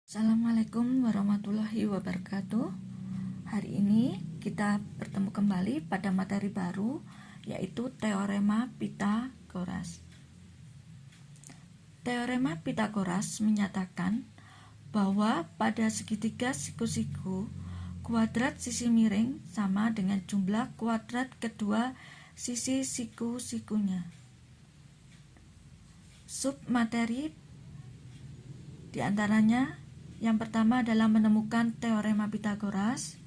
Assalamualaikum warahmatullahi wabarakatuh. Hari ini kita bertemu kembali pada materi baru, yaitu Teorema Pitagoras. Teorema Pitagoras menyatakan bahwa pada segitiga siku-siku, kuadrat sisi miring sama dengan jumlah kuadrat kedua sisi siku-sikunya. Submateri diantaranya, yang pertama adalah menemukan teorema Pitagoras,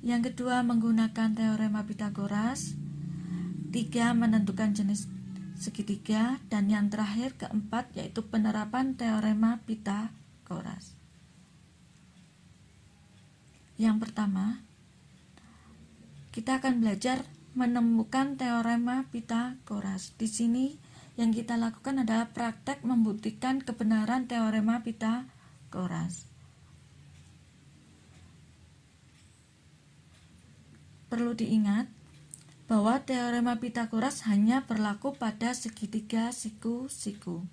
yang kedua menggunakan teorema Pitagoras, tiga menentukan jenis segitiga, dan yang terakhir keempat yaitu penerapan teorema Pitagoras. Yang pertama, kita akan belajar menemukan teorema Pitagoras. Di sini yang kita lakukan adalah praktek membuktikan kebenaran teorema Pitagoras. Perlu diingat bahwa teorema Pitagoras hanya berlaku pada segitiga siku-siku.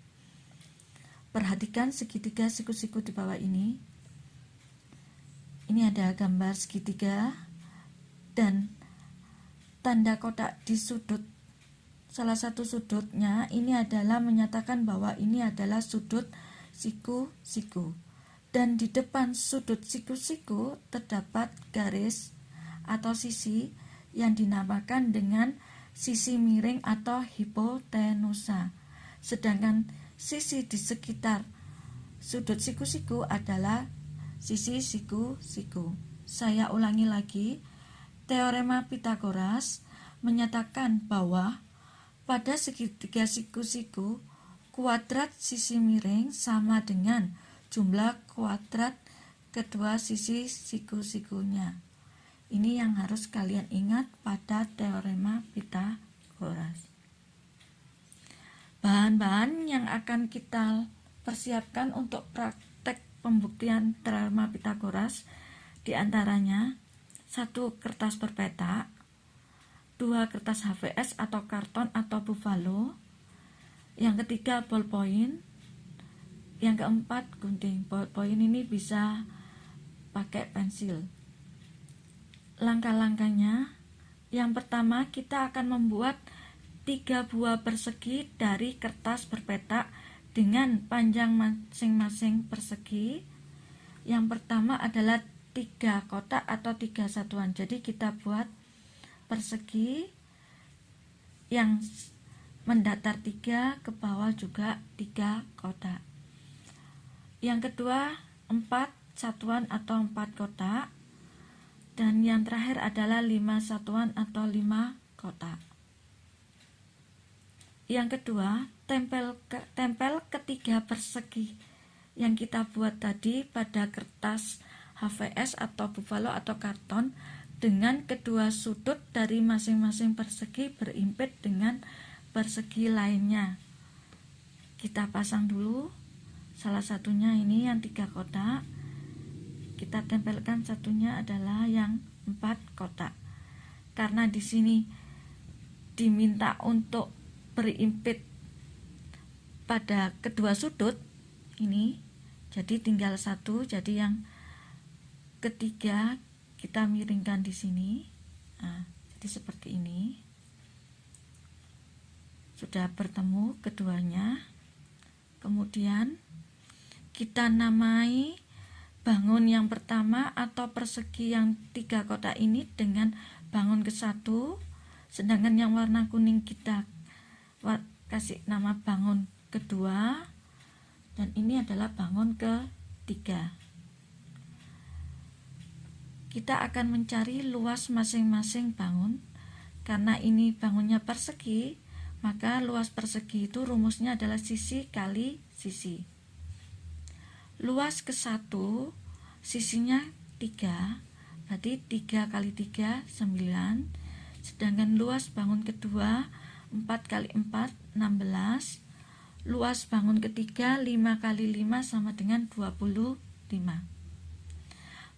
Perhatikan segitiga siku-siku di bawah ini. Ini ada gambar segitiga dan tanda kotak di sudut. Salah satu sudutnya ini adalah menyatakan bahwa ini adalah sudut siku-siku. Dan di depan sudut siku-siku terdapat garis atau sisi yang dinamakan dengan sisi miring atau hipotenusa. Sedangkan sisi di sekitar sudut siku-siku adalah sisi siku-siku. Saya ulangi lagi, teorema Pitagoras menyatakan bahwa pada segitiga siku-siku, kuadrat sisi miring sama dengan jumlah kuadrat kedua sisi siku-sikunya. Ini yang harus kalian ingat pada teorema Pitagoras. Bahan-bahan yang akan kita persiapkan untuk praktek pembuktian teorema Pitagoras diantaranya 1 kertas berpeta, 2 kertas HVS atau karton atau buffalo, yang ketiga ballpoint, yang keempat gunting. Ballpoint ini bisa pakai pensil. Langkah-langkahnya, yang pertama kita akan membuat 3 buah persegi dari kertas berpeta dengan panjang masing-masing persegi. Yang pertama adalah 3 kotak atau 3 satuan. Jadi kita buat persegi yang mendatar 3, ke bawah juga 3 kotak. Yang kedua 4 satuan atau 4 kotak. Dan yang terakhir adalah 5 satuan atau 5 kotak. Yang kedua, tempel ketiga persegi yang kita buat tadi pada kertas HVS atau buffalo atau karton dengan kedua sudut dari masing-masing persegi berimpit dengan persegi lainnya. Kita pasang dulu salah satunya, ini yang 3 kotak. Kita tempelkan satunya adalah yang 4 kotak. Karena di sini diminta untuk berimpit pada kedua sudut ini, jadi tinggal 1. Jadi yang ketiga kita miringkan di sini. Nah, jadi seperti ini. Sudah bertemu keduanya. Kemudian kita namai bangun yang pertama atau persegi yang 3 kotak ini dengan bangun ke-1, sedangkan yang warna kuning kita kasih nama bangun kedua, dan ini adalah bangun ke-3. Kita akan mencari luas masing-masing bangun. Karena ini bangunnya persegi, maka luas persegi itu rumusnya adalah sisi kali sisi. Luas ke-1 sisinya 3, berarti 3 kali 3 9. Sedangkan luas bangun kedua 4 kali 4 16. Luas bangun ketiga 5 kali 5 sama dengan 25.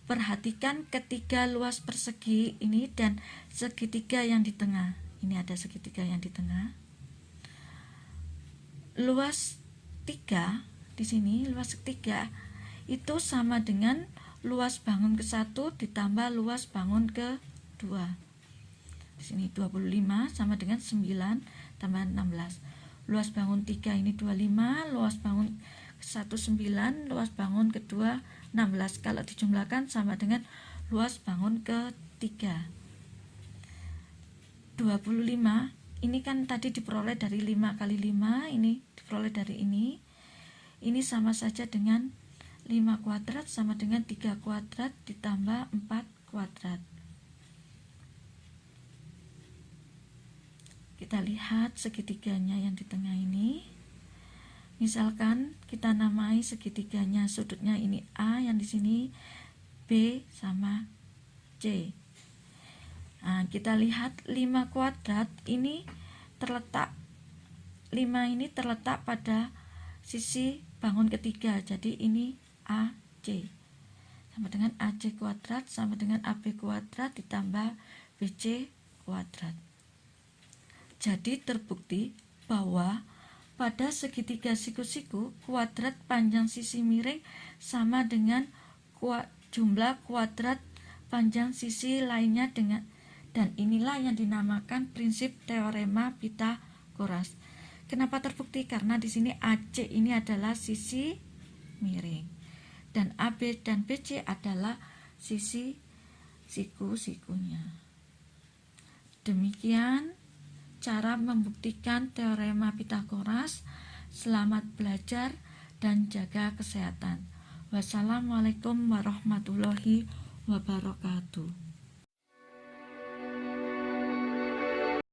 Perhatikan ketiga luas persegi ini dan segitiga yang di tengah. Ini ada segitiga yang di tengah. luas 3 di sini, luas 3 itu sama dengan luas bangun ke-1 ditambah luas bangun ke-2. Di sini 25 sama dengan 9 tambah 16. Luas bangun 3 ini 25, luas bangun ke-1 9, luas bangun ke-2 16. Kalau dijumlahkan sama dengan luas bangun ke-3. 25 ini kan tadi diperoleh dari 5 kali 5, ini diperoleh dari ini. Ini sama saja dengan 5 kuadrat sama dengan 3 kuadrat ditambah 4 kuadrat. Kita lihat segitiganya yang di tengah ini. Misalkan kita namai segitiganya, sudutnya ini A, yang di sini B sama C. Nah, kita lihat 5 kuadrat ini terletak, 5 ini terletak pada sisi bangun ketiga. Jadi ini AC sama dengan AC kuadrat sama dengan AB kuadrat ditambah BC kuadrat. Jadi terbukti bahwa pada segitiga siku-siku, kuadrat panjang sisi miring sama dengan jumlah kuadrat panjang sisi lainnya dengan, dan inilah yang dinamakan prinsip teorema Pitagoras. Kenapa terbukti? Karena di sini AC ini adalah sisi miring dan AB dan BC adalah sisi siku-sikunya. Demikian cara membuktikan teorema Pitagoras. Selamat belajar dan jaga kesehatan. Wassalamualaikum warahmatullahi wabarakatuh.